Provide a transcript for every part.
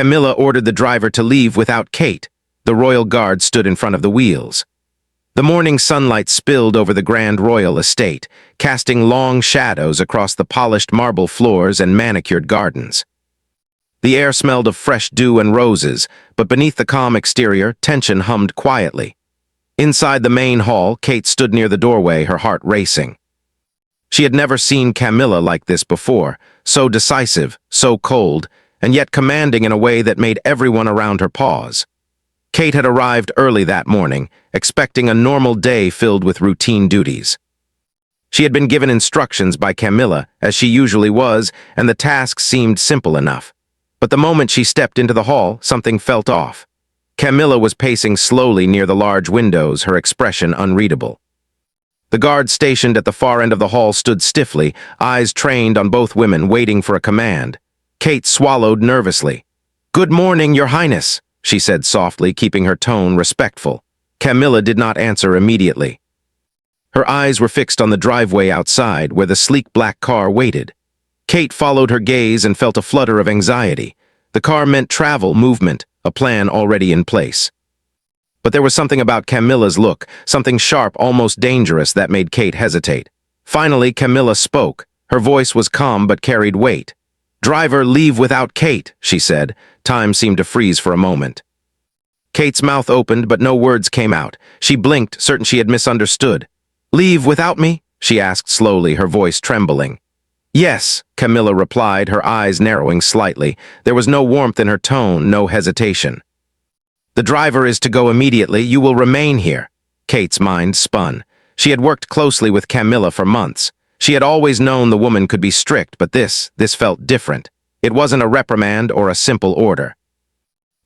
Camilla ordered the driver to leave without Kate. The royal guard stood in front of the wheels. The morning sunlight spilled over the grand royal estate, casting long shadows across the polished marble floors and manicured gardens. The air smelled of fresh dew and roses, but beneath the calm exterior, tension hummed quietly. Inside the main hall, Kate stood near the doorway, her heart racing. She had never seen Camilla like this before, so decisive, so cold, and yet commanding in a way that made everyone around her pause. Kate had arrived early that morning, expecting a normal day filled with routine duties. She had been given instructions by Camilla, as she usually was, and the task seemed simple enough. But the moment she stepped into the hall, something felt off. Camilla was pacing slowly near the large windows, her expression unreadable. The guard stationed at the far end of the hall stood stiffly, eyes trained on both women, waiting for a command. Kate swallowed nervously. "Good morning, Your Highness," she said softly, keeping her tone respectful. Camilla did not answer immediately. Her eyes were fixed on the driveway outside, where the sleek black car waited. Kate followed her gaze and felt a flutter of anxiety. The car meant travel, movement, a plan already in place. But there was something about Camilla's look, something sharp, almost dangerous, that made Kate hesitate. Finally, Camilla spoke. Her voice was calm but carried weight. "Driver, leave without Kate," she said. Time seemed to freeze for a moment. Kate's mouth opened, but no words came out. She blinked, certain she had misunderstood. "Leave without me?" she asked slowly, her voice trembling. "Yes," Camilla replied, her eyes narrowing slightly. There was no warmth in her tone, no hesitation. "The driver is to go immediately. You will remain here." Kate's mind spun. She had worked closely with Camilla for months. She had always known the woman could be strict, but this felt different. It wasn't a reprimand or a simple order.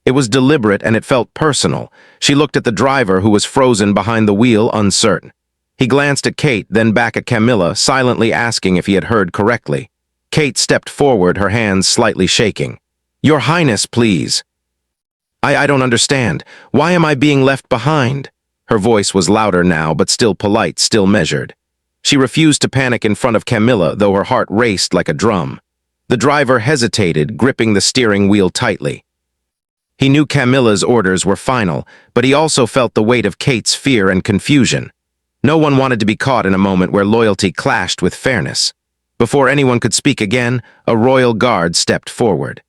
It was deliberate and it felt personal. She looked at the driver, who was frozen behind the wheel, uncertain. He glanced at Kate, then back at Camilla, silently asking if he had heard correctly. Kate stepped forward, her hands slightly shaking. "Your Highness, please." I don't understand. Why am I being left behind?" Her voice was louder now, but still polite, still measured. She refused to panic in front of Camilla, though her heart raced like a drum. The driver hesitated, gripping the steering wheel tightly. He knew Camilla's orders were final, but he also felt the weight of Kate's fear and confusion. No one wanted to be caught in a moment where loyalty clashed with fairness. Before anyone could speak again, a royal guard stepped forward.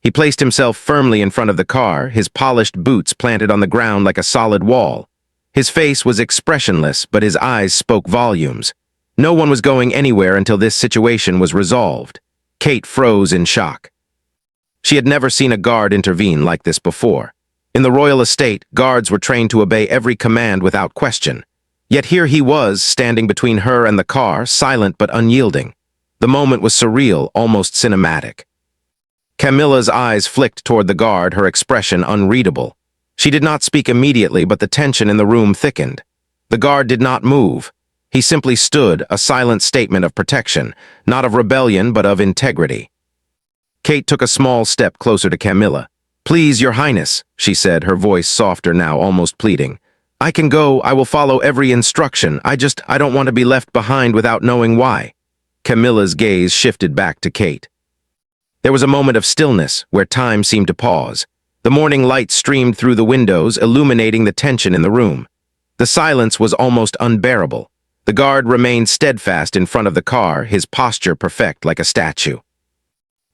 He placed himself firmly in front of the car, his polished boots planted on the ground like a solid wall. His face was expressionless, but his eyes spoke volumes. No one was going anywhere until this situation was resolved. Kate froze in shock. She had never seen a guard intervene like this before. In the royal estate, guards were trained to obey every command without question. Yet here he was, standing between her and the car, silent but unyielding. The moment was surreal, almost cinematic. Camilla's eyes flicked toward the guard, her expression unreadable. She did not speak immediately, but the tension in the room thickened. The guard did not move. He simply stood, a silent statement of protection, not of rebellion, but of integrity. Kate took a small step closer to Camilla. "Please, Your Highness," she said, her voice softer now, almost pleading. "I can go. I will follow every instruction. I don't want to be left behind without knowing why." Camilla's gaze shifted back to Kate. There was a moment of stillness, where time seemed to pause. The morning light streamed through the windows, illuminating the tension in the room. The silence was almost unbearable. The guard remained steadfast in front of the car, his posture perfect like a statue.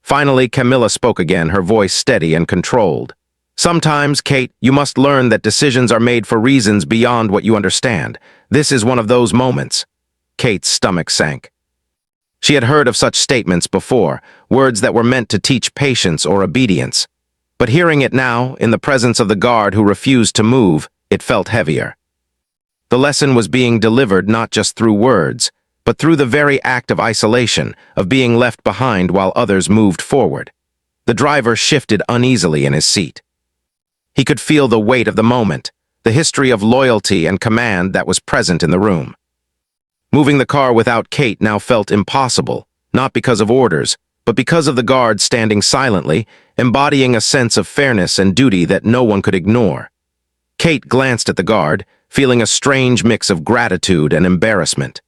Finally, Camilla spoke again, her voice steady and controlled. "Sometimes, Kate, you must learn that decisions are made for reasons beyond what you understand. This is one of those moments." Kate's stomach sank. She had heard of such statements before, words that were meant to teach patience or obedience. But hearing it now, in the presence of the guard who refused to move, it felt heavier. The lesson was being delivered not just through words, but through the very act of isolation, of being left behind while others moved forward. The driver shifted uneasily in his seat. He could feel the weight of the moment, the history of loyalty and command that was present in the room. Moving the car without Kate now felt impossible, not because of orders, but because of the guard standing silently, embodying a sense of fairness and duty that no one could ignore. Kate glanced at the guard, feeling a strange mix of gratitude and embarrassment.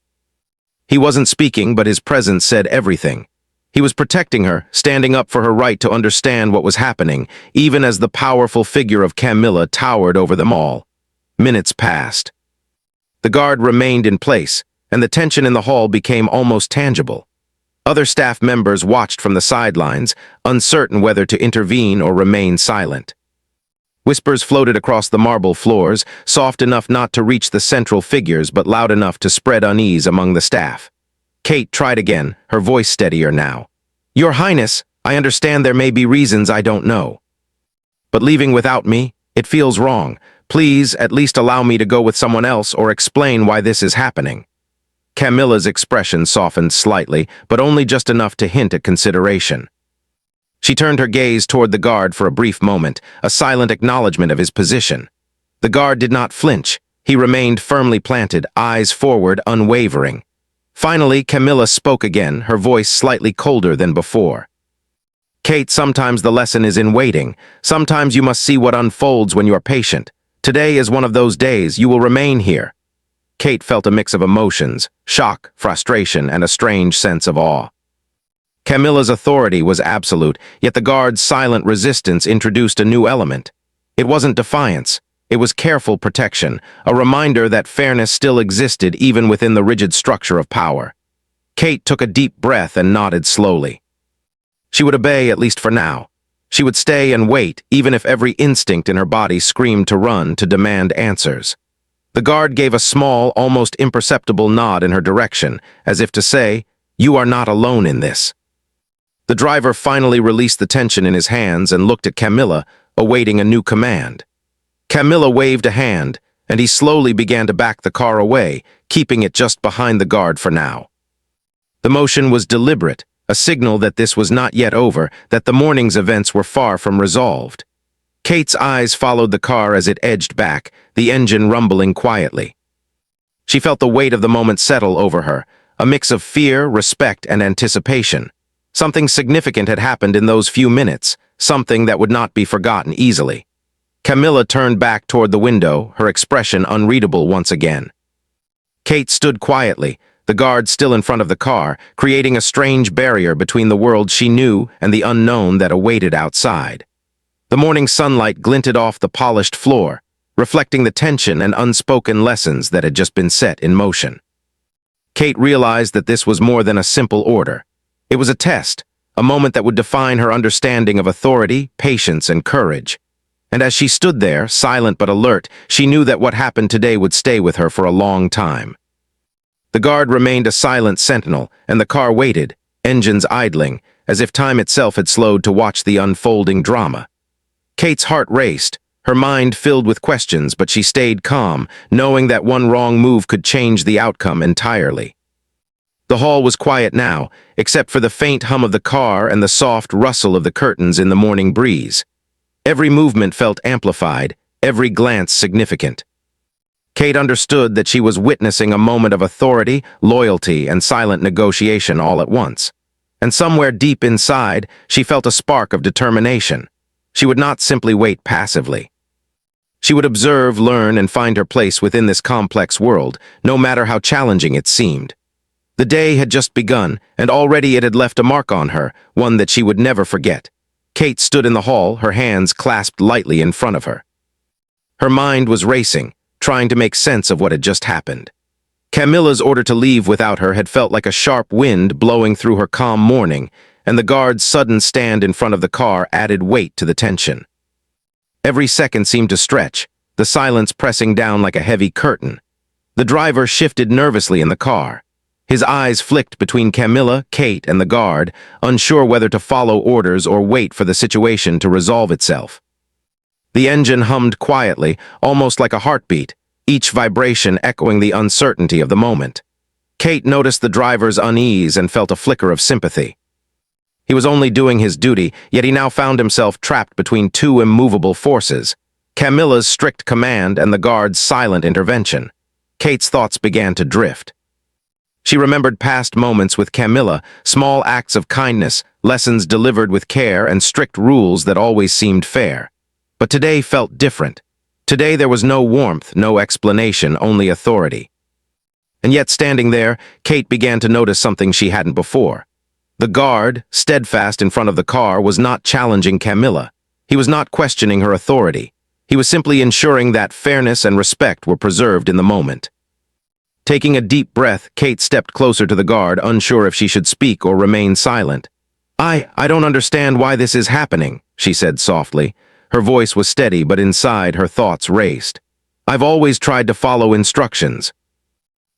He wasn't speaking, but his presence said everything. He was protecting her, standing up for her right to understand what was happening, even as the powerful figure of Camilla towered over them all. Minutes passed. The guard remained in place, and the tension in the hall became almost tangible. Other staff members watched from the sidelines, uncertain whether to intervene or remain silent. Whispers floated across the marble floors, soft enough not to reach the central figures but loud enough to spread unease among the staff. Kate tried again, her voice steadier now. "Your Highness, I understand there may be reasons I don't know. But leaving without me, it feels wrong. Please, at least allow me to go with someone else or explain why this is happening." Camilla's expression softened slightly, but only just enough to hint at consideration. She turned her gaze toward the guard for a brief moment, a silent acknowledgement of his position. The guard did not flinch. He remained firmly planted, eyes forward, unwavering. Finally, Camilla spoke again, her voice slightly colder than before. "Kate, sometimes the lesson is in waiting. Sometimes you must see what unfolds when you are patient. Today is one of those days. You will remain here." Kate felt a mix of emotions, shock, frustration, and a strange sense of awe. Camilla's authority was absolute, yet the guard's silent resistance introduced a new element. It wasn't defiance. It was careful protection, a reminder that fairness still existed even within the rigid structure of power. Kate took a deep breath and nodded slowly. She would obey, at least for now. She would stay and wait, even if every instinct in her body screamed to run, to demand answers. The guard gave a small, almost imperceptible nod in her direction, as if to say, "You are not alone in this." The driver finally released the tension in his hands and looked at Camilla, awaiting a new command. Camilla waved a hand, and he slowly began to back the car away, keeping it just behind the guard for now. The motion was deliberate, a signal that this was not yet over, that the morning's events were far from resolved. Kate's eyes followed the car as it edged back, the engine rumbling quietly. She felt the weight of the moment settle over her, a mix of fear, respect, and anticipation. Something significant had happened in those few minutes, something that would not be forgotten easily. Camilla turned back toward the window, her expression unreadable once again. Kate stood quietly, the guard still in front of the car, creating a strange barrier between the world she knew and the unknown that awaited outside. The morning sunlight glinted off the polished floor, reflecting the tension and unspoken lessons that had just been set in motion. Kate realized that this was more than a simple order. It was a test, a moment that would define her understanding of authority, patience, and courage. And as she stood there, silent but alert, she knew that what happened today would stay with her for a long time. The guard remained a silent sentinel, and the car waited, engines idling, as if time itself had slowed to watch the unfolding drama. Kate's heart raced, her mind filled with questions, but she stayed calm, knowing that one wrong move could change the outcome entirely. The hall was quiet now, except for the faint hum of the car and the soft rustle of the curtains in the morning breeze. Every movement felt amplified, every glance significant. Kate understood that she was witnessing a moment of authority, loyalty, and silent negotiation all at once. And somewhere deep inside, she felt a spark of determination. She would not simply wait passively. She would observe, learn, and find her place within this complex world, no matter how challenging it seemed. The day had just begun, and already it had left a mark on her, one that she would never forget. Kate stood in the hall, her hands clasped lightly in front of her. Her mind was racing, trying to make sense of what had just happened. Camilla's order to leave without her had felt like a sharp wind blowing through her calm morning, and the guard's sudden stand in front of the car added weight to the tension. Every second seemed to stretch, the silence pressing down like a heavy curtain. The driver shifted nervously in the car. His eyes flicked between Camilla, Kate, and the guard, unsure whether to follow orders or wait for the situation to resolve itself. The engine hummed quietly, almost like a heartbeat, each vibration echoing the uncertainty of the moment. Kate noticed the driver's unease and felt a flicker of sympathy. He was only doing his duty, yet he now found himself trapped between two immovable forces: Camilla's strict command and the guard's silent intervention. Kate's thoughts began to drift. She remembered past moments with Camilla, small acts of kindness, lessons delivered with care, and strict rules that always seemed fair. But today felt different. Today there was no warmth, no explanation, only authority. And yet standing there, Kate began to notice something she hadn't before. The guard, steadfast in front of the car, was not challenging Camilla. He was not questioning her authority. He was simply ensuring that fairness and respect were preserved in the moment. Taking a deep breath, Kate stepped closer to the guard, unsure if she should speak or remain silent. I don't understand why this is happening," she said softly. Her voice was steady, but inside her thoughts raced. "I've always tried to follow instructions.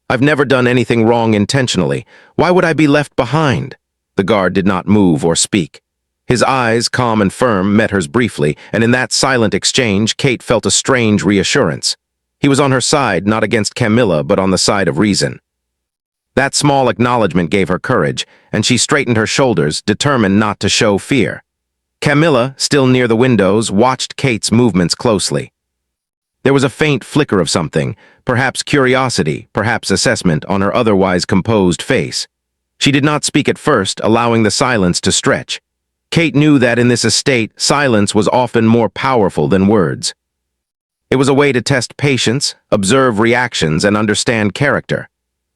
I've never done anything wrong intentionally. Why would I be left behind?" The guard did not move or speak. His eyes, calm and firm, met hers briefly, and in that silent exchange, Kate felt a strange reassurance. He was on her side, not against Camilla, but on the side of reason. That small acknowledgement gave her courage, and she straightened her shoulders, determined not to show fear. Camilla, still near the windows, watched Kate's movements closely. There was a faint flicker of something, perhaps curiosity, perhaps assessment, on her otherwise composed face. She did not speak at first, allowing the silence to stretch. Kate knew that in this estate, silence was often more powerful than words. It was a way to test patience, observe reactions, and understand character.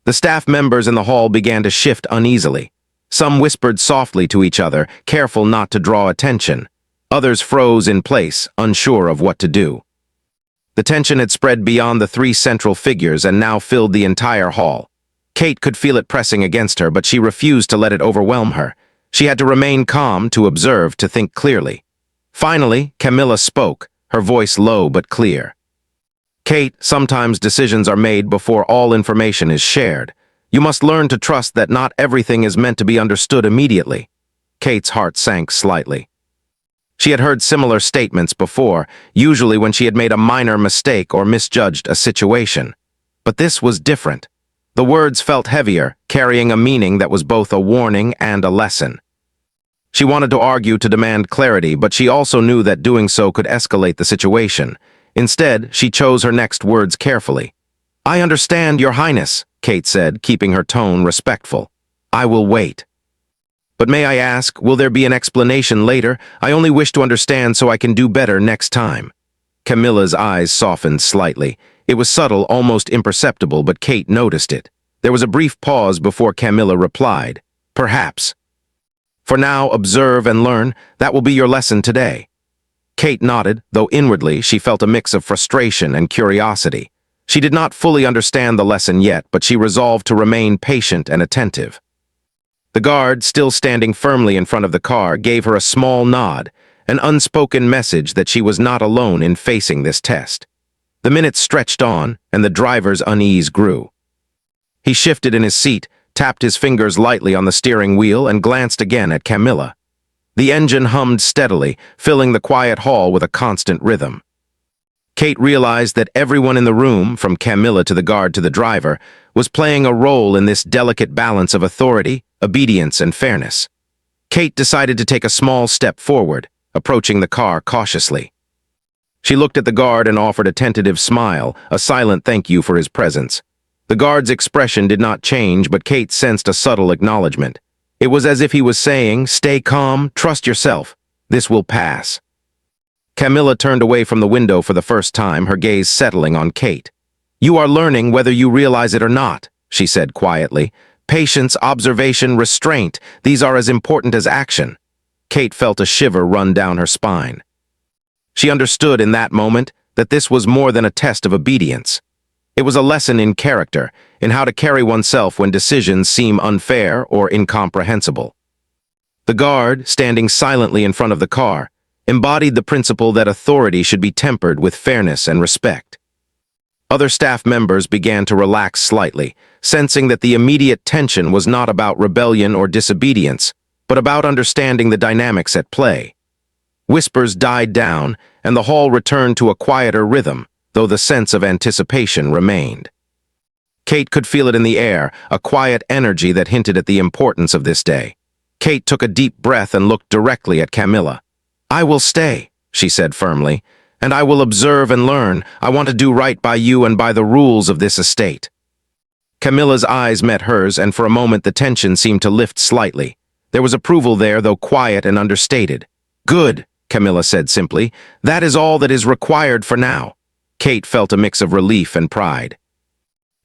The staff members in the hall began to shift uneasily. Some whispered softly to each other, careful not to draw attention. Others froze in place, unsure of what to do. The tension had spread beyond the three central figures and now filled the entire hall. Kate could feel it pressing against her, but she refused to let it overwhelm her. She had to remain calm, to observe, to think clearly. Finally, Camilla spoke, her voice low but clear. "Kate, sometimes decisions are made before all information is shared. You must learn to trust that not everything is meant to be understood immediately." Kate's heart sank slightly. She had heard similar statements before, usually when she had made a minor mistake or misjudged a situation. But this was different. The words felt heavier, carrying a meaning that was both a warning and a lesson. She wanted to argue, to demand clarity, but she also knew that doing so could escalate the situation. Instead, she chose her next words carefully. "I understand, Your Highness," Kate said, keeping her tone respectful. "I will wait. But may I ask, will there be an explanation later? I only wish to understand so I can do better next time." Camilla's eyes softened slightly. It was subtle, almost imperceptible, but Kate noticed it. There was a brief pause before Camilla replied, "Perhaps. For now, observe and learn. That will be your lesson today." Kate nodded, though inwardly she felt a mix of frustration and curiosity. She did not fully understand the lesson yet, but she resolved to remain patient and attentive. The guard, still standing firmly in front of the car, gave her a small nod, an unspoken message that she was not alone in facing this test. The minutes stretched on, and the driver's unease grew. He shifted in his seat, tapped his fingers lightly on the steering wheel, and glanced again at Camilla. The engine hummed steadily, filling the quiet hall with a constant rhythm. Kate realized that everyone in the room, from Camilla to the guard to the driver, was playing a role in this delicate balance of authority, obedience, and fairness. Kate decided to take a small step forward, approaching the car cautiously. She looked at the guard and offered a tentative smile, a silent thank you for his presence. The guard's expression did not change, but Kate sensed a subtle acknowledgement. It was as if he was saying, "Stay calm, trust yourself. This will pass." Camilla turned away from the window for the first time, her gaze settling on Kate. "You are learning whether you realize it or not," she said quietly. "Patience, observation, restraint, these are as important as action." Kate felt a shiver run down her spine. She understood in that moment that this was more than a test of obedience. It was a lesson in character, in how to carry oneself when decisions seem unfair or incomprehensible. The guard, standing silently in front of the car, embodied the principle that authority should be tempered with fairness and respect. Other staff members began to relax slightly, sensing that the immediate tension was not about rebellion or disobedience, but about understanding the dynamics at play. Whispers died down, and the hall returned to a quieter rhythm, though the sense of anticipation remained. Kate could feel it in the air, a quiet energy that hinted at the importance of this day. Kate took a deep breath and looked directly at Camilla. "I will stay," she said firmly, "and I will observe and learn. I want to do right by you and by the rules of this estate." Camilla's eyes met hers, and for a moment the tension seemed to lift slightly. There was approval there, though quiet and understated. "Good," Camilla said simply. "That is all that is required for now." Kate felt a mix of relief and pride.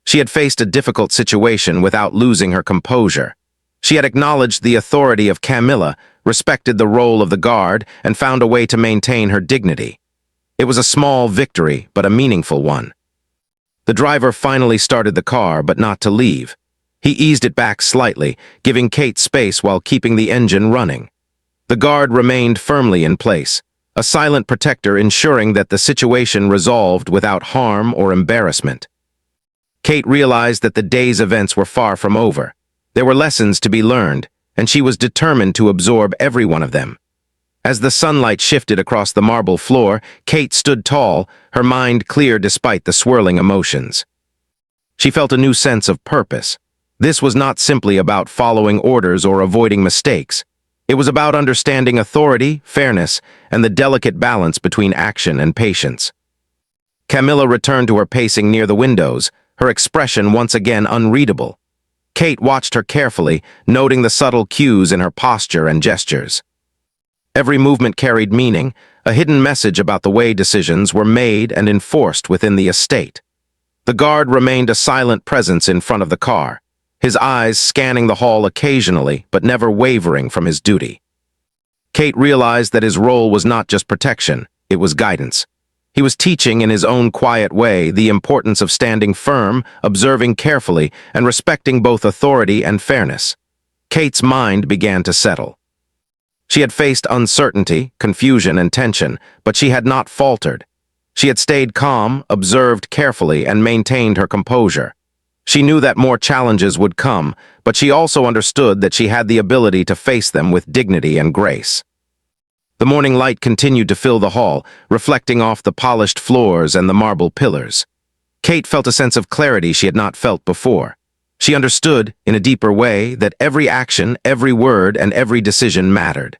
She had faced a difficult situation without losing her composure. She had acknowledged the authority of Camilla, respected the role of the guard, and found a way to maintain her dignity. It was a small victory, but a meaningful one. The driver finally started the car, but not to leave. He eased it back slightly, giving Kate space while keeping the engine running. The guard remained firmly in place, a silent protector ensuring that the situation resolved without harm or embarrassment. Kate realized that the day's events were far from over. There were lessons to be learned, and she was determined to absorb every one of them. As the sunlight shifted across the marble floor, Kate stood tall, her mind clear despite the swirling emotions. She felt a new sense of purpose. This was not simply about following orders or avoiding mistakes. It was about understanding authority, fairness, and the delicate balance between action and patience. Camilla returned to her pacing near the windows, her expression once again unreadable. Kate watched her carefully, noting the subtle cues in her posture and gestures. Every movement carried meaning, a hidden message about the way decisions were made and enforced within the estate. The guard remained a silent presence in front of the car, his eyes scanning the hall occasionally but never wavering from his duty. Kate realized that his role was not just protection, it was guidance. He was teaching in his own quiet way the importance of standing firm, observing carefully, and respecting both authority and fairness. Kate's mind began to settle. She had faced uncertainty, confusion, and tension, but she had not faltered. She had stayed calm, observed carefully, and maintained her composure. She knew that more challenges would come, but she also understood that she had the ability to face them with dignity and grace. The morning light continued to fill the hall, reflecting off the polished floors and the marble pillars. Kate felt a sense of clarity she had not felt before. She understood, in a deeper way, that every action, every word, and every decision mattered.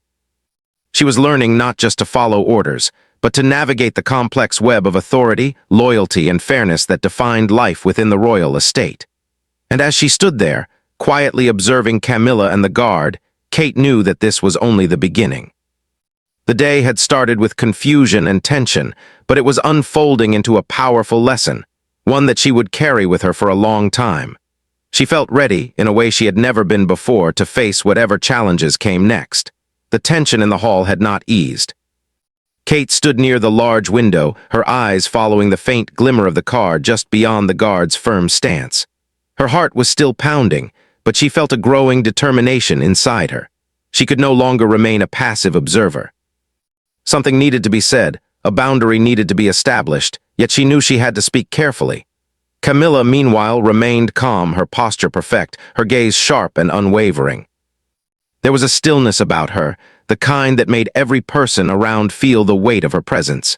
She was learning not just to follow orders, but to navigate the complex web of authority, loyalty, and fairness that defined life within the royal estate. And as she stood there, quietly observing Camilla and the guard, Kate knew that this was only the beginning. The day had started with confusion and tension, but it was unfolding into a powerful lesson, one that she would carry with her for a long time. She felt ready, in a way she had never been before, to face whatever challenges came next. The tension in the hall had not eased. Kate stood near the large window, her eyes following the faint glimmer of the car just beyond the guard's firm stance. Her heart was still pounding, but she felt a growing determination inside her. She could no longer remain a passive observer. Something needed to be said, a boundary needed to be established, yet she knew she had to speak carefully. Camilla, meanwhile, remained calm, her posture perfect, her gaze sharp and unwavering. There was a stillness about her, the kind that made every person around feel the weight of her presence.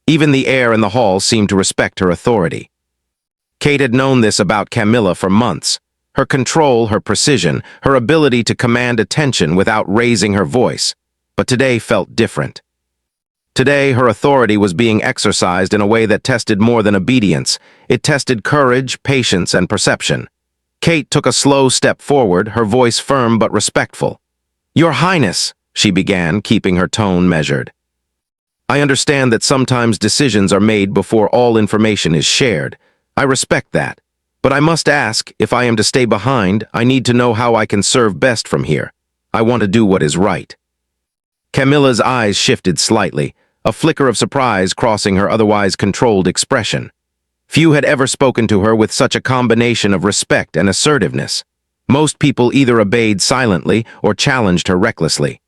Even the air in the hall seemed to respect her authority. Kate had known this about Camilla for months. Her control, her precision, her ability to command attention without raising her voice. But today felt different. Today, her authority was being exercised in a way that tested more than obedience. It tested courage, patience, and perception. Kate took a slow step forward, her voice firm but respectful. "Your Highness," she began, keeping her tone measured. "I understand that sometimes decisions are made before all information is shared. I respect that. But I must ask, if I am to stay behind, I need to know how I can serve best from here. I want to do what is right." Camilla's eyes shifted slightly, a flicker of surprise crossing her otherwise controlled expression. Few had ever spoken to her with such a combination of respect and assertiveness. Most people either obeyed silently or challenged her recklessly.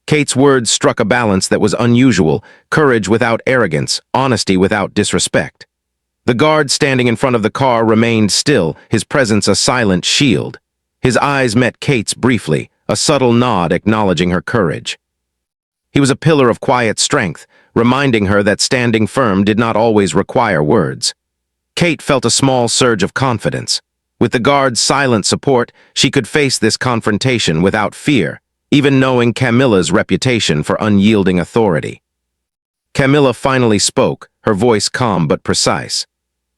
Kate's words struck a balance that was unusual, courage without arrogance, honesty without disrespect. The guard standing in front of the car remained still, his presence a silent shield. His eyes met Kate's briefly, a subtle nod acknowledging her courage. He was a pillar of quiet strength, reminding her that standing firm did not always require words. Kate felt a small surge of confidence. With the guard's silent support, she could face this confrontation without fear, even knowing Camilla's reputation for unyielding authority. Camilla finally spoke, her voice calm but precise.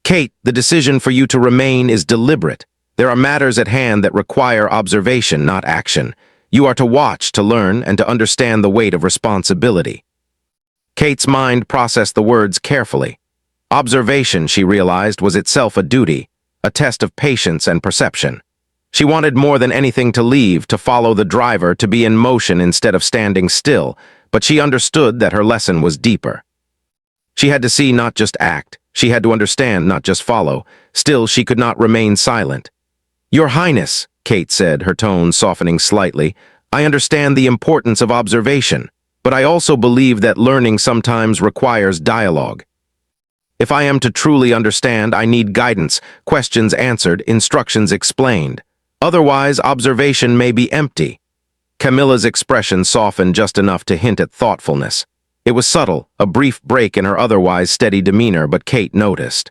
"Kate, the decision for you to remain is deliberate. There are matters at hand that require observation, not action. You are to watch, to learn, and to understand the weight of responsibility." Kate's mind processed the words carefully. Observation, she realized, was itself a duty, a test of patience and perception. She wanted more than anything to leave, to follow the driver, to be in motion instead of standing still, but she understood that her lesson was deeper. She had to see, not just act. She had to understand, not just follow. Still, she could not remain silent. "Your Highness," Kate said, her tone softening slightly, "I understand the importance of observation, but I also believe that learning sometimes requires dialogue. If I am to truly understand, I need guidance, questions answered, instructions explained. Otherwise, observation may be empty." Camilla's expression softened just enough to hint at thoughtfulness. It was subtle, a brief break in her otherwise steady demeanor, but Kate noticed.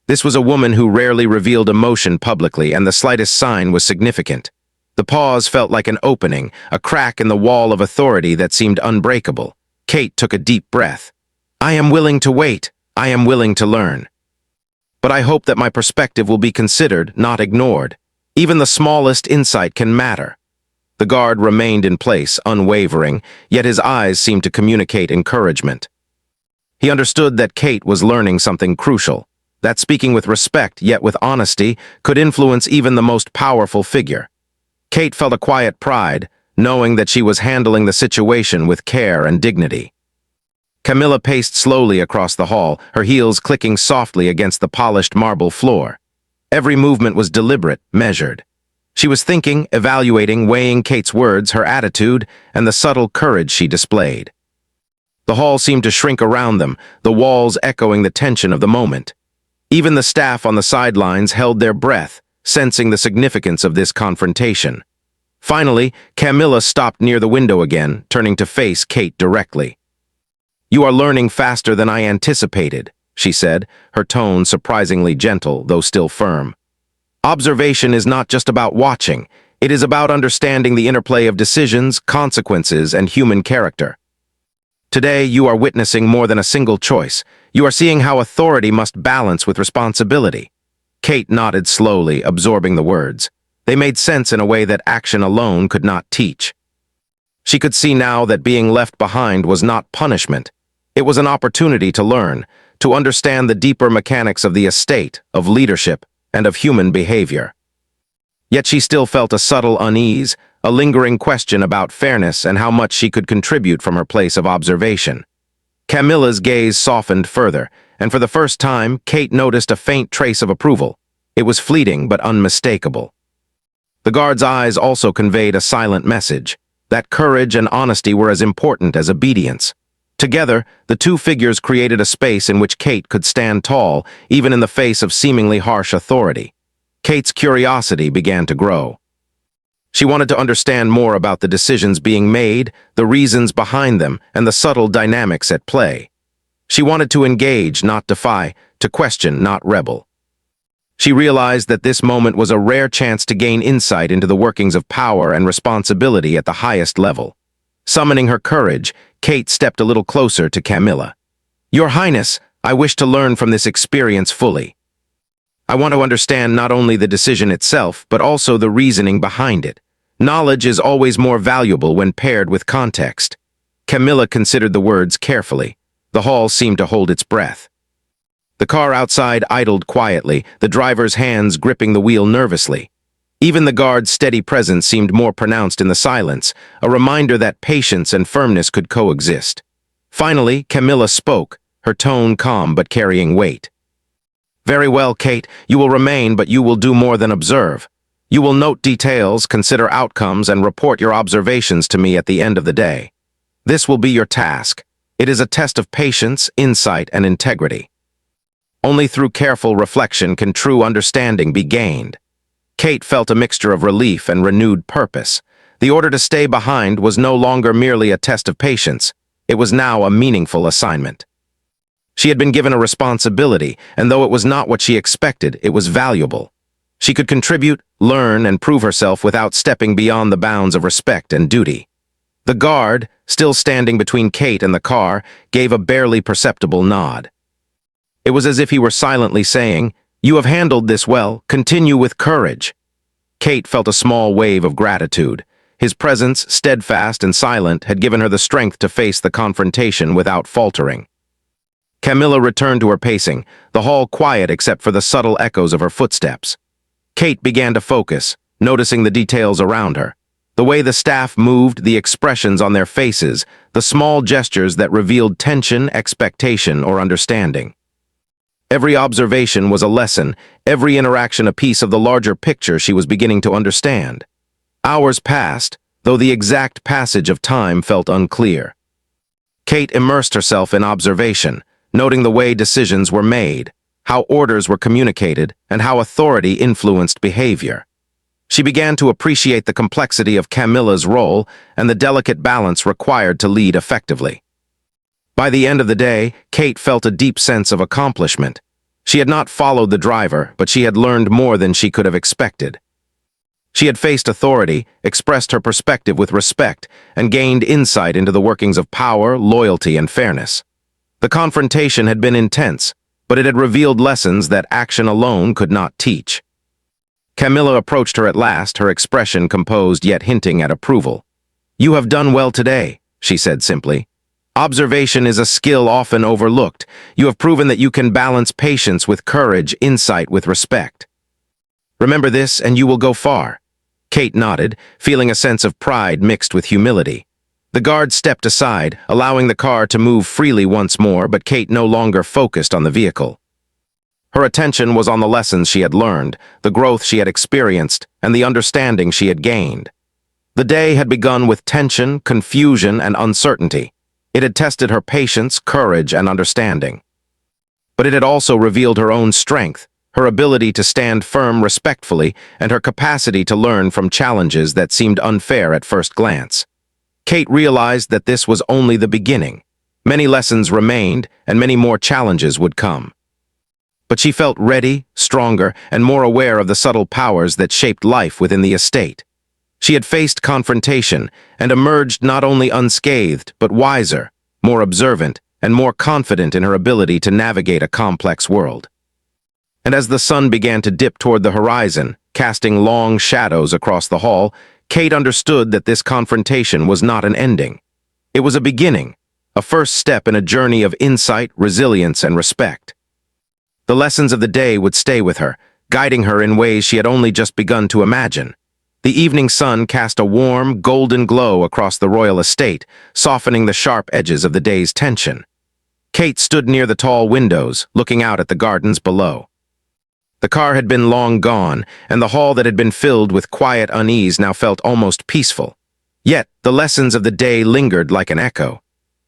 This was a woman who rarely revealed emotion publicly, and the slightest sign was significant. The pause felt like an opening, a crack in the wall of authority that seemed unbreakable. Kate took a deep breath. "I am willing to wait. I am willing to learn. But I hope that my perspective will be considered, not ignored. Even the smallest insight can matter." The guard remained in place, unwavering, yet his eyes seemed to communicate encouragement. He understood that Kate was learning something crucial, that speaking with respect, yet with honesty, could influence even the most powerful figure. Kate felt a quiet pride, knowing that she was handling the situation with care and dignity. Camilla paced slowly across the hall, her heels clicking softly against the polished marble floor. Every movement was deliberate, measured. She was thinking, evaluating, weighing Kate's words, her attitude, and the subtle courage she displayed. The hall seemed to shrink around them, the walls echoing the tension of the moment. Even the staff on the sidelines held their breath, sensing the significance of this confrontation. Finally, Camilla stopped near the window again, turning to face Kate directly. "You are learning faster than I anticipated," she said, her tone surprisingly gentle, though still firm. "Observation is not just about watching. It is about understanding the interplay of decisions, consequences, and human character. Today, you are witnessing more than a single choice. You are seeing how authority must balance with responsibility." Kate nodded slowly, absorbing the words. They made sense in a way that action alone could not teach. She could see now that being left behind was not punishment. It was an opportunity to learn, to understand the deeper mechanics of the estate, of leadership, and of human behavior. Yet she still felt a subtle unease, a lingering question about fairness and how much she could contribute from her place of observation. Camilla's gaze softened further, and for the first time, Kate noticed a faint trace of approval. It was fleeting but unmistakable. The guard's eyes also conveyed a silent message, that courage and honesty were as important as obedience. Together, the two figures created a space in which Kate could stand tall, even in the face of seemingly harsh authority. Kate's curiosity began to grow. She wanted to understand more about the decisions being made, the reasons behind them, and the subtle dynamics at play. She wanted to engage, not defy, to question, not rebel. She realized that this moment was a rare chance to gain insight into the workings of power and responsibility at the highest level. Summoning her courage, Kate stepped a little closer to Camilla. "Your Highness, I wish to learn from this experience fully. I want to understand not only the decision itself, but also the reasoning behind it. Knowledge is always more valuable when paired with context." Camilla considered the words carefully. The hall seemed to hold its breath. The car outside idled quietly, the driver's hands gripping the wheel nervously. Even the guard's steady presence seemed more pronounced in the silence, a reminder that patience and firmness could coexist. Finally, Camilla spoke, her tone calm but carrying weight. "Very well, Kate, you will remain, but you will do more than observe. You will note details, consider outcomes, and report your observations to me at the end of the day. This will be your task. It is a test of patience, insight, and integrity. Only through careful reflection can true understanding be gained." Kate felt a mixture of relief and renewed purpose. The order to stay behind was no longer merely a test of patience. It was now a meaningful assignment. She had been given a responsibility, and though it was not what she expected, it was valuable. She could contribute, learn, and prove herself without stepping beyond the bounds of respect and duty. The guard, still standing between Kate and the car, gave a barely perceptible nod. It was as if he were silently saying, "You have handled this well, continue with courage." Kate felt a small wave of gratitude. His presence, steadfast and silent, had given her the strength to face the confrontation without faltering. Camilla returned to her pacing, the hall quiet except for the subtle echoes of her footsteps. Kate began to focus, noticing the details around her. The way the staff moved, the expressions on their faces, the small gestures that revealed tension, expectation, or understanding. Every observation was a lesson, every interaction a piece of the larger picture she was beginning to understand. Hours passed, though the exact passage of time felt unclear. Kate immersed herself in observation, noting the way decisions were made, how orders were communicated, and how authority influenced behavior. She began to appreciate the complexity of Camilla's role and the delicate balance required to lead effectively. By the end of the day, Kate felt a deep sense of accomplishment. She had not followed the driver, but she had learned more than she could have expected. She had faced authority, expressed her perspective with respect, and gained insight into the workings of power, loyalty, and fairness. The confrontation had been intense, but it had revealed lessons that action alone could not teach. Camilla approached her at last, her expression composed yet hinting at approval. "You have done well today," she said simply. "Observation is a skill often overlooked. You have proven that you can balance patience with courage, insight with respect. Remember this, and you will go far." Kate nodded, feeling a sense of pride mixed with humility. The guard stepped aside, allowing the car to move freely once more, but Kate no longer focused on the vehicle. Her attention was on the lessons she had learned, the growth she had experienced, and the understanding she had gained. The day had begun with tension, confusion, and uncertainty. It had tested her patience, courage, and understanding. But it had also revealed her own strength, her ability to stand firm respectfully, and her capacity to learn from challenges that seemed unfair at first glance. Kate realized that this was only the beginning. Many lessons remained, and many more challenges would come. But she felt ready, stronger, and more aware of the subtle powers that shaped life within the estate. She had faced confrontation and emerged not only unscathed, but wiser, more observant, and more confident in her ability to navigate a complex world. And as the sun began to dip toward the horizon, casting long shadows across the hall, Kate understood that this confrontation was not an ending. It was a beginning, a first step in a journey of insight, resilience, and respect. The lessons of the day would stay with her, guiding her in ways she had only just begun to imagine. The evening sun cast a warm, golden glow across the royal estate, softening the sharp edges of the day's tension. Kate stood near the tall windows, looking out at the gardens below. The car had been long gone, and the hall that had been filled with quiet unease now felt almost peaceful. Yet, the lessons of the day lingered like an echo.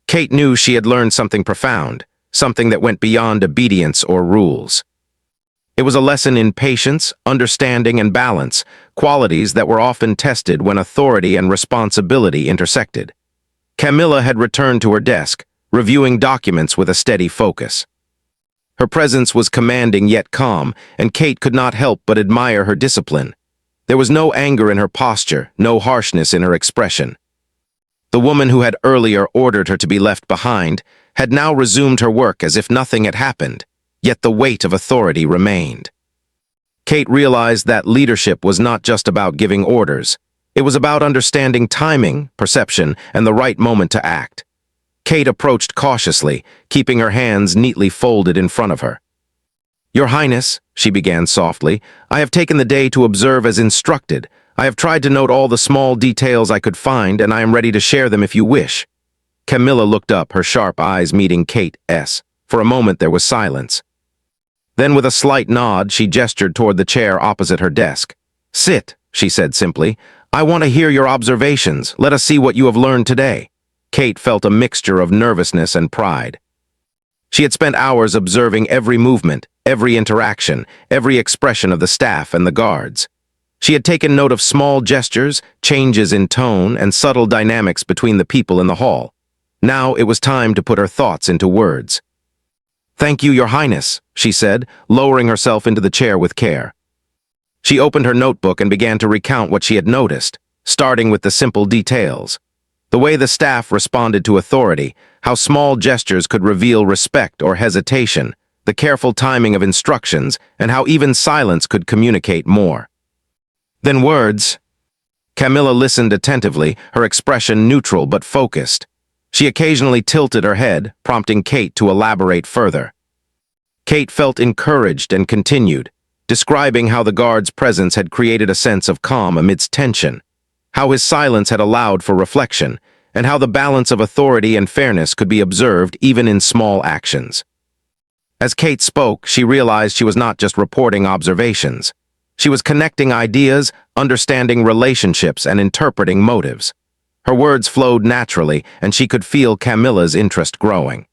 Kate knew she had learned something profound, something that went beyond obedience or rules. It was a lesson in patience, understanding, and balance, qualities that were often tested when authority and responsibility intersected. Camilla had returned to her desk, reviewing documents with a steady focus. Her presence was commanding yet calm, and Kate could not help but admire her discipline. There was no anger in her posture, no harshness in her expression. The woman who had earlier ordered her to be left behind had now resumed her work as if nothing had happened, yet the weight of authority remained. Kate realized that leadership was not just about giving orders. It was about understanding timing, perception, and the right moment to act. Kate approached cautiously, keeping her hands neatly folded in front of her. "Your Highness," she began softly, "I have taken the day to observe as instructed. I have tried to note all the small details I could find, and I am ready to share them if you wish." Camilla looked up, her sharp eyes meeting Kate's. For a moment there was silence. Then with a slight nod, she gestured toward the chair opposite her desk. "Sit," she said simply. "I want to hear your observations. Let us see what you have learned today." Kate felt a mixture of nervousness and pride. She had spent hours observing every movement, every interaction, every expression of the staff and the guards. She had taken note of small gestures, changes in tone, and subtle dynamics between the people in the hall. Now it was time to put her thoughts into words. "Thank you, Your Highness," she said, lowering herself into the chair with care. She opened her notebook and began to recount what she had noticed, starting with the simple details. The way the staff responded to authority, how small gestures could reveal respect or hesitation, the careful timing of instructions, and how even silence could communicate more than words. Camilla listened attentively, her expression neutral but focused. She occasionally tilted her head, prompting Kate to elaborate further. Kate felt encouraged and continued. describing how the guard's presence had created a sense of calm amidst tension, how his silence had allowed for reflection, and how the balance of authority and fairness could be observed even in small actions. As Kate spoke, she realized she was not just reporting observations. She was connecting ideas, understanding relationships, and interpreting motives. Her words flowed naturally, and she could feel Camilla's interest growing.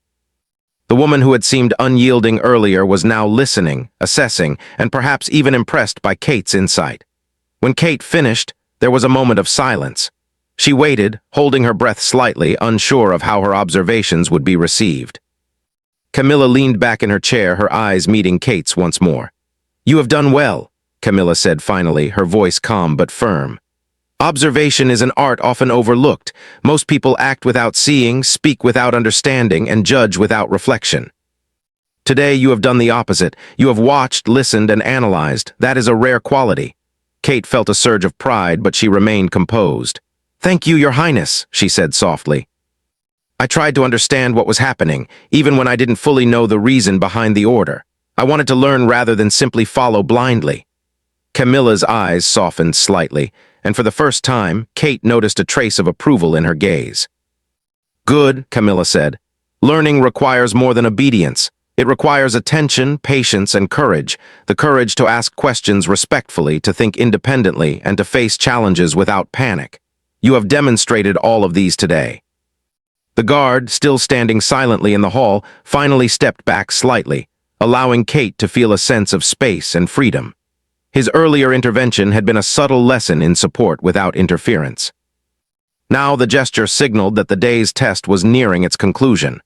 The woman who had seemed unyielding earlier was now listening, assessing, and perhaps even impressed by Kate's insight. When Kate finished, there was a moment of silence. She waited, holding her breath slightly, unsure of how her observations would be received. Camilla leaned back in her chair, her eyes meeting Kate's once more. "You have done well," Camilla said finally, her voice calm but firm. "Observation is an art often overlooked. Most people act without seeing, speak without understanding, and judge without reflection. Today you have done the opposite. You have watched, listened, and analyzed. That is a rare quality." Kate felt a surge of pride, but she remained composed. "Thank you, Your Highness," she said softly. "I tried to understand what was happening, even when I didn't fully know the reason behind the order. I wanted to learn rather than simply follow blindly." Camilla's eyes softened slightly, and for the first time, Kate noticed a trace of approval in her gaze. "Good," Camilla said. "Learning requires more than obedience. It requires attention, patience, and courage, the courage to ask questions respectfully, to think independently, and to face challenges without panic. You have demonstrated all of these today." The guard, still standing silently in the hall, finally stepped back slightly, allowing Kate to feel a sense of space and freedom. His earlier intervention had been a subtle lesson in support without interference. Now the gesture signaled that the day's test was nearing its conclusion.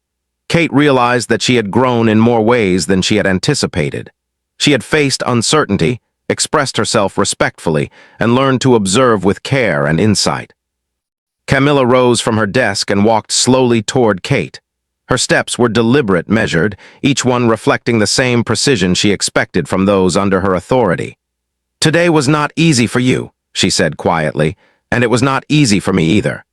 Kate realized that she had grown in more ways than she had anticipated. She had faced uncertainty, expressed herself respectfully, and learned to observe with care and insight. Camilla rose from her desk and walked slowly toward Kate. Her steps were deliberate, measured, each one reflecting the same precision she expected from those under her authority. "Today was not easy for you," she said quietly, "and it was not easy for me either.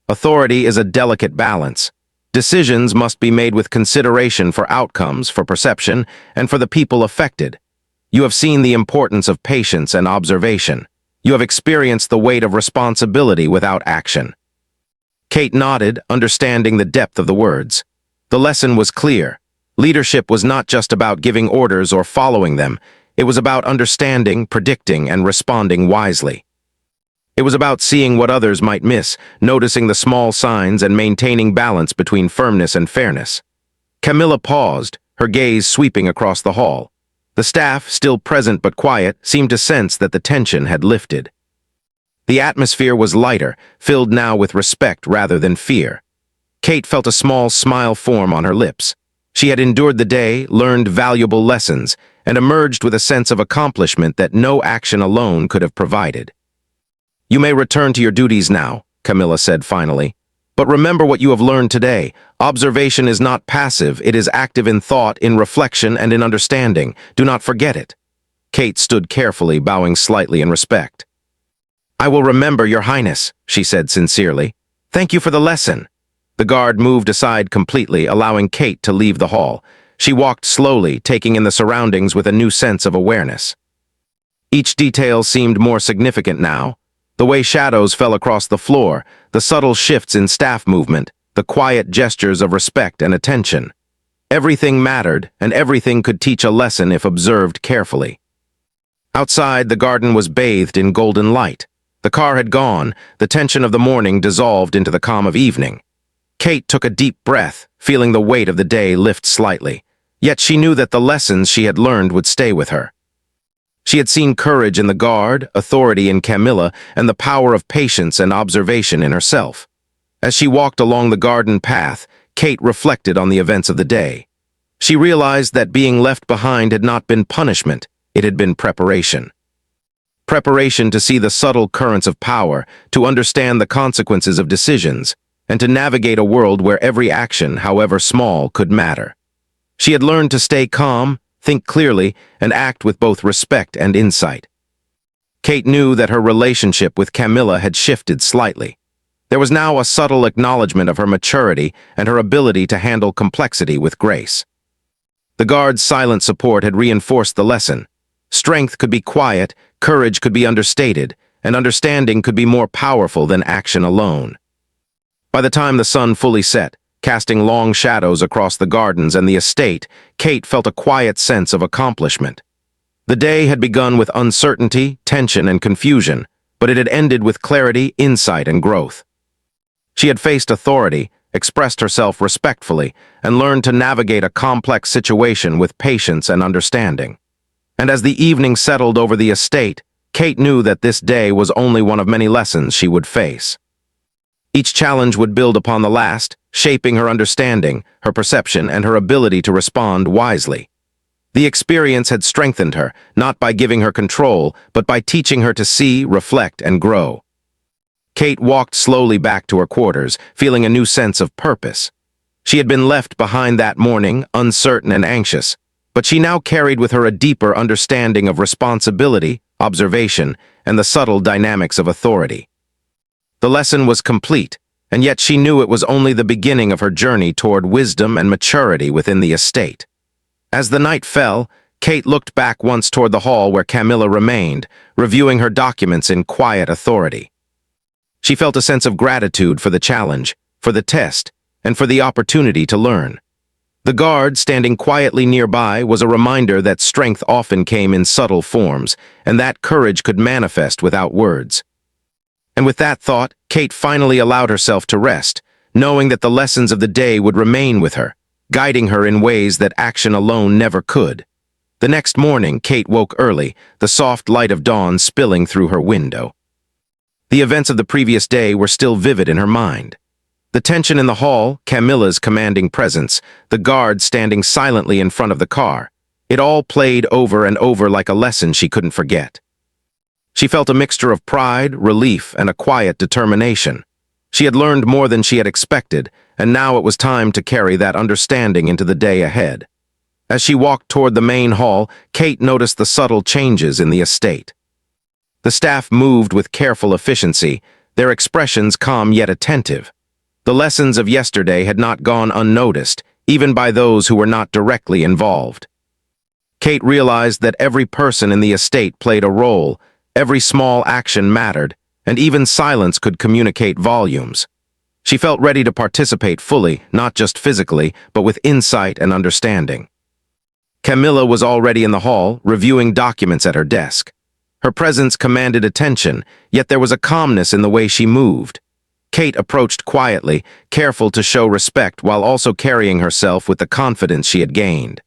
Authority is a delicate balance. Decisions must be made with consideration for outcomes, for perception, and for the people affected. You have seen the importance of patience and observation. You have experienced the weight of responsibility without action." Kate nodded, understanding the depth of the words. The lesson was clear. Leadership was not just about giving orders or following them. It was about understanding, predicting, and responding wisely. It was about seeing what others might miss, noticing the small signs, and maintaining balance between firmness and fairness. Camilla paused, her gaze sweeping across the hall. The staff, still present but quiet, seemed to sense that the tension had lifted. The atmosphere was lighter, filled now with respect rather than fear. Kate felt a small smile form on her lips. She had endured the day, learned valuable lessons, and emerged with a sense of accomplishment that no action alone could have provided. "You may return to your duties now," Camilla said finally. "But remember what you have learned today. Observation is not passive, it is active in thought, in reflection, and in understanding. Do not forget it." Kate stood carefully, bowing slightly in respect. "I will remember, Your Highness," she said sincerely. "Thank you for the lesson." The guard moved aside completely, allowing Kate to leave the hall. She walked slowly, taking in the surroundings with a new sense of awareness. Each detail seemed more significant now. The way shadows fell across the floor, the subtle shifts in staff movement, the quiet gestures of respect and attention. Everything mattered, and everything could teach a lesson if observed carefully. Outside, the garden was bathed in golden light. The car had gone, the tension of the morning dissolved into the calm of evening. Kate took a deep breath, feeling the weight of the day lift slightly. Yet she knew that the lessons she had learned would stay with her. She had seen courage in the guard, authority in Camilla, and the power of patience and observation in herself. As she walked along the garden path, Kate reflected on the events of the day. She realized that being left behind had not been punishment, it had been preparation. Preparation to see the subtle currents of power, to understand the consequences of decisions, and to navigate a world where every action, however small, could matter. She had learned to stay calm, think clearly, and act with both respect and insight. Kate knew that her relationship with Camilla had shifted slightly. There was now a subtle acknowledgement of her maturity and her ability to handle complexity with grace. The guard's silent support had reinforced the lesson. Strength could be quiet, courage could be understated, and understanding could be more powerful than action alone. By the time the sun fully set, casting long shadows across the gardens and the estate, Kate felt a quiet sense of accomplishment. The day had begun with uncertainty, tension, and confusion, but it had ended with clarity, insight, and growth. She had faced authority, expressed herself respectfully, and learned to navigate a complex situation with patience and understanding. And as the evening settled over the estate, Kate knew that this day was only one of many lessons she would face. Each challenge would build upon the last, shaping her understanding, her perception, and her ability to respond wisely. The experience had strengthened her, not by giving her control, but by teaching her to see, reflect, and grow. Kate walked slowly back to her quarters, feeling a new sense of purpose. She had been left behind that morning, uncertain and anxious, but she now carried with her a deeper understanding of responsibility, observation, and the subtle dynamics of authority. The lesson was complete, and yet she knew it was only the beginning of her journey toward wisdom and maturity within the estate. As the night fell, Kate looked back once toward the hall where Camilla remained, reviewing her documents in quiet authority. She felt a sense of gratitude for the challenge, for the test, and for the opportunity to learn. The guard, standing quietly nearby, was a reminder that strength often came in subtle forms, and that courage could manifest without words. And with that thought, Kate finally allowed herself to rest, knowing that the lessons of the day would remain with her, guiding her in ways that action alone never could. The next morning, Kate woke early, the soft light of dawn spilling through her window. The events of the previous day were still vivid in her mind. The tension in the hall, Camilla's commanding presence, the guard standing silently in front of the car. It all played over and over like a lesson she couldn't forget. She felt a mixture of pride, relief, and a quiet determination. She had learned more than she had expected, and now it was time to carry that understanding into the day ahead. As she walked toward the main hall, Kate noticed the subtle changes in the estate. The staff moved with careful efficiency, their expressions calm yet attentive. The lessons of yesterday had not gone unnoticed, even by those who were not directly involved. Kate realized that every person in the estate played a role, every small action mattered, and even silence could communicate volumes. She felt ready to participate fully, not just physically, but with insight and understanding. Camilla was already in the hall, reviewing documents at her desk. Her presence commanded attention, yet there was a calmness in the way she moved. Kate approached quietly, careful to show respect while also carrying herself with the confidence she had gained.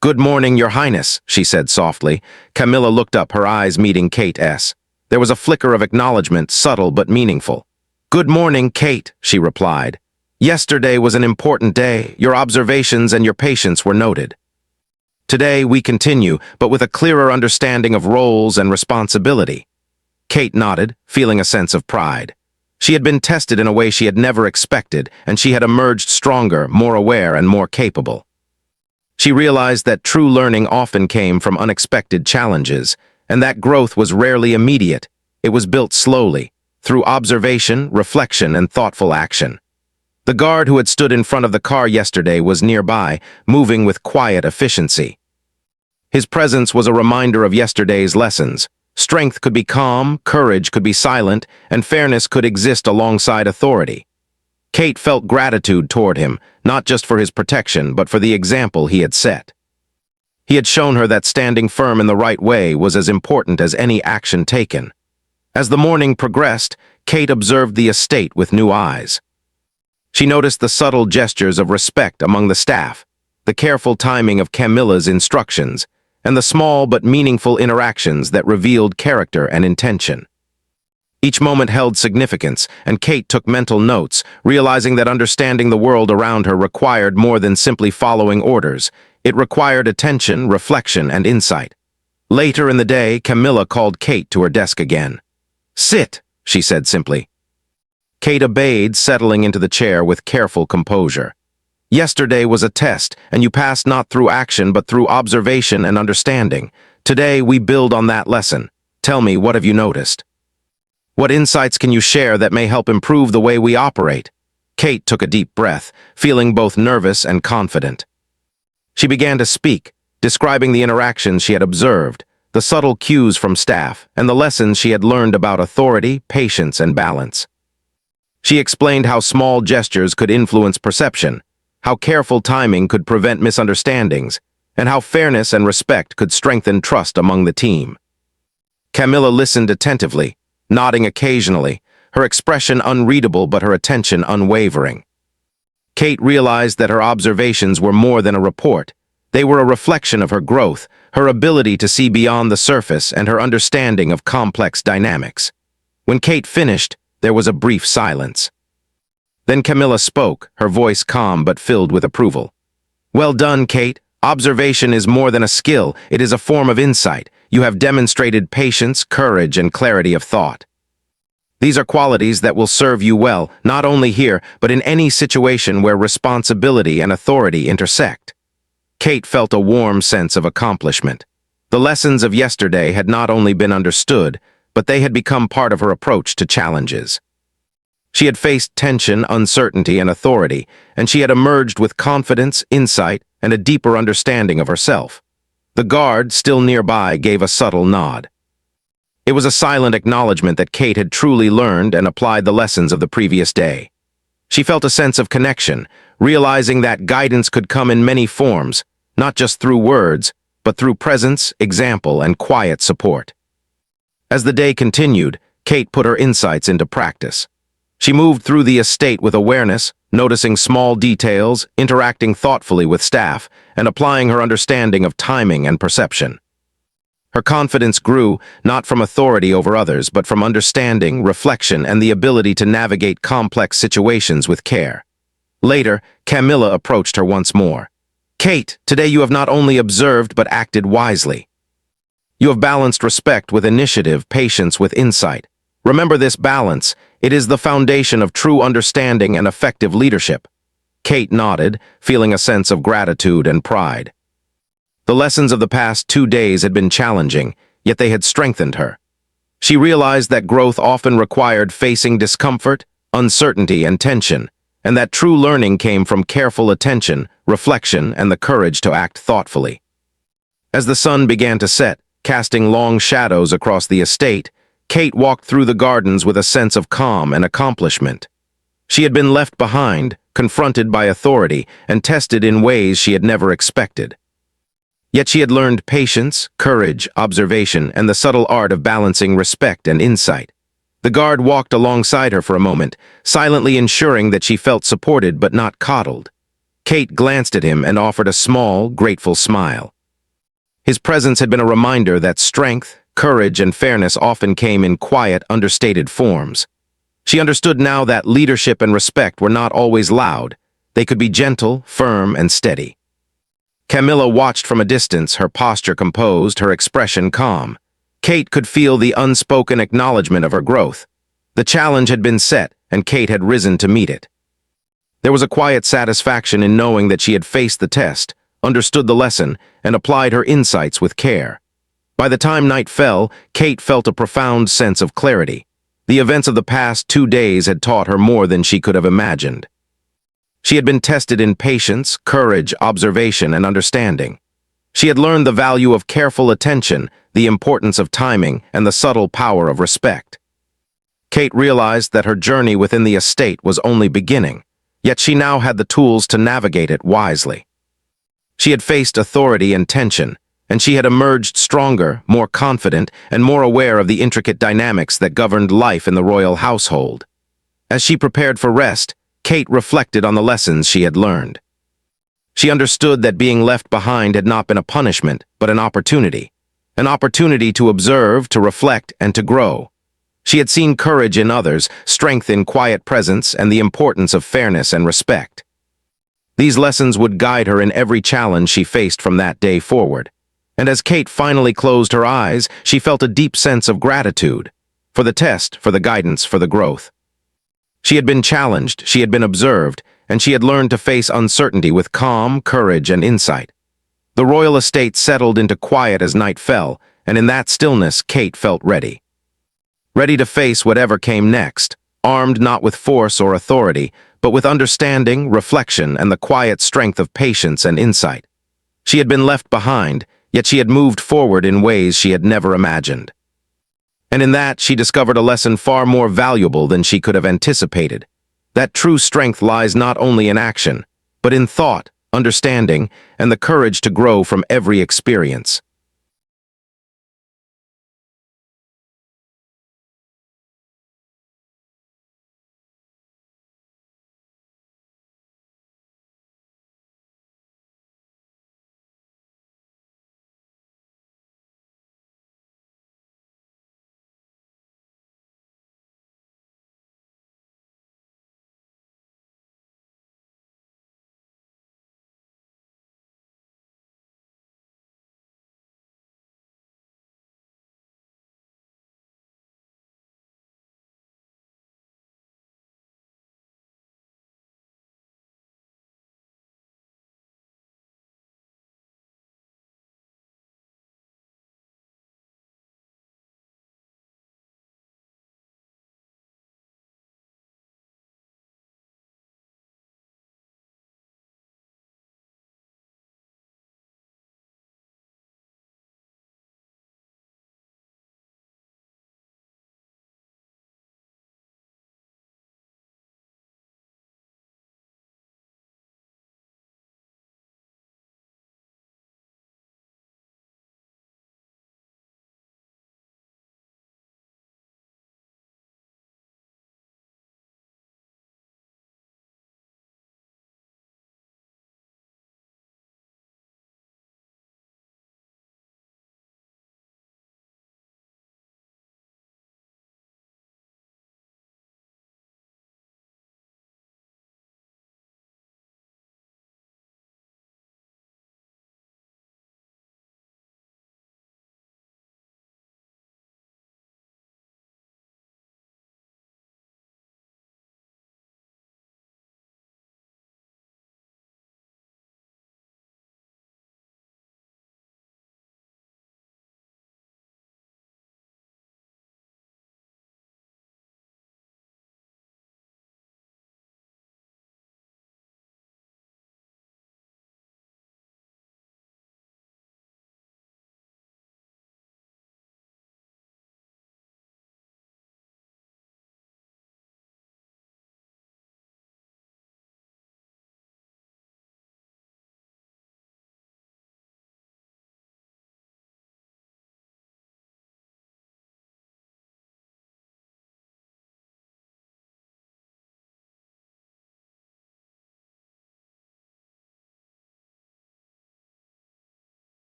"Good morning, Your Highness," she said softly. Camilla looked up, her eyes meeting Kate's. There was a flicker of acknowledgement, subtle but meaningful. "Good morning, Kate," she replied. "Yesterday was an important day. Your observations and your patience were noted. Today we continue, but with a clearer understanding of roles and responsibility." Kate nodded, feeling a sense of pride. She had been tested in a way she had never expected, and she had emerged stronger, more aware, and more capable. She realized that true learning often came from unexpected challenges, and that growth was rarely immediate. It was built slowly, through observation, reflection, and thoughtful action. The guard who had stood in front of the car yesterday was nearby, moving with quiet efficiency. His presence was a reminder of yesterday's lessons. Strength could be calm, courage could be silent, and fairness could exist alongside authority. Kate felt gratitude toward him, not just for his protection, but for the example he had set. He had shown her that standing firm in the right way was as important as any action taken. As the morning progressed, Kate observed the estate with new eyes. She noticed the subtle gestures of respect among the staff, the careful timing of Camilla's instructions, and the small but meaningful interactions that revealed character and intention. Each moment held significance, and Kate took mental notes, realizing that understanding the world around her required more than simply following orders. It required attention, reflection, and insight. Later in the day, Camilla called Kate to her desk again. "Sit," she said simply. Kate obeyed, settling into the chair with careful composure. "Yesterday was a test, and you passed not through action but through observation and understanding. Today we build on that lesson. Tell me, what have you noticed? What insights can you share that may help improve the way we operate?" Kate took a deep breath, feeling both nervous and confident. She began to speak, describing the interactions she had observed, the subtle cues from staff, and the lessons she had learned about authority, patience, and balance. She explained how small gestures could influence perception, how careful timing could prevent misunderstandings, and how fairness and respect could strengthen trust among the team. Camilla listened attentively, nodding occasionally, her expression unreadable but her attention unwavering. Kate realized that her observations were more than a report. They were a reflection of her growth, her ability to see beyond the surface, and her understanding of complex dynamics. When Kate finished, there was a brief silence. Then Camilla spoke, her voice calm but filled with approval. "Well done, Kate. Observation is more than a skill, it is a form of insight. You have demonstrated patience, courage, and clarity of thought. These are qualities that will serve you well, not only here, but in any situation where responsibility and authority intersect." Kate felt a warm sense of accomplishment. The lessons of yesterday had not only been understood, but they had become part of her approach to challenges. She had faced tension, uncertainty, and authority, and she had emerged with confidence, insight, and a deeper understanding of herself. The guard, still nearby, gave a subtle nod. It was a silent acknowledgement that Kate had truly learned and applied the lessons of the previous day. She felt a sense of connection, realizing that guidance could come in many forms, not just through words, but through presence, example, and quiet support. As the day continued, Kate put her insights into practice. She moved through the estate with awareness, noticing small details, interacting thoughtfully with staff, and applying her understanding of timing and perception. Her confidence grew, not from authority over others, but from understanding, reflection, and the ability to navigate complex situations with care. Later, Camilla approached her once more. "Kate, today you have not only observed but acted wisely. You have balanced respect with initiative, patience with insight. Remember this balance. It is the foundation of true understanding and effective leadership." Kate nodded, feeling a sense of gratitude and pride. The lessons of the past 2 days had been challenging, yet they had strengthened her. She realized that growth often required facing discomfort, uncertainty, and tension, and that true learning came from careful attention, reflection, and the courage to act thoughtfully. As the sun began to set, casting long shadows across the estate, Kate walked through the gardens with a sense of calm and accomplishment. She had been left behind, confronted by authority, and tested in ways she had never expected. Yet she had learned patience, courage, observation, and the subtle art of balancing respect and insight. The guard walked alongside her for a moment, silently ensuring that she felt supported but not coddled. Kate glanced at him and offered a small, grateful smile. His presence had been a reminder that strength, courage, and fairness often came in quiet, understated forms. She understood now that leadership and respect were not always loud. They could be gentle, firm, and steady. Camilla watched from a distance, her posture composed, her expression calm. Kate could feel the unspoken acknowledgement of her growth. The challenge had been set, and Kate had risen to meet it. There was a quiet satisfaction in knowing that she had faced the test, understood the lesson, and applied her insights with care. By the time night fell, Kate felt a profound sense of clarity. The events of the past 2 days had taught her more than she could have imagined. She had been tested in patience, courage, observation, and understanding. She had learned the value of careful attention, the importance of timing, and the subtle power of respect. Kate realized that her journey within the estate was only beginning, yet she now had the tools to navigate it wisely. She had faced authority and tension, and she had emerged stronger, more confident, and more aware of the intricate dynamics that governed life in the royal household. As she prepared for rest, Kate reflected on the lessons she had learned. She understood that being left behind had not been a punishment, but an opportunity to observe, to reflect, and to grow. She had seen courage in others, strength in quiet presence, and the importance of fairness and respect. These lessons would guide her in every challenge she faced from that day forward. And as Kate finally closed her eyes, she felt a deep sense of gratitude for the test, for the guidance, for the growth. She had been challenged, she had been observed, and she had learned to face uncertainty with calm, courage, and insight. The royal estate settled into quiet as night fell, and in that stillness, Kate felt ready. Ready to face whatever came next, armed not with force or authority, but with understanding, reflection, and the quiet strength of patience and insight. She had been left behind, yet she had moved forward in ways she had never imagined. And in that, she discovered a lesson far more valuable than she could have anticipated. That true strength lies not only in action, but in thought, understanding, and the courage to grow from every experience.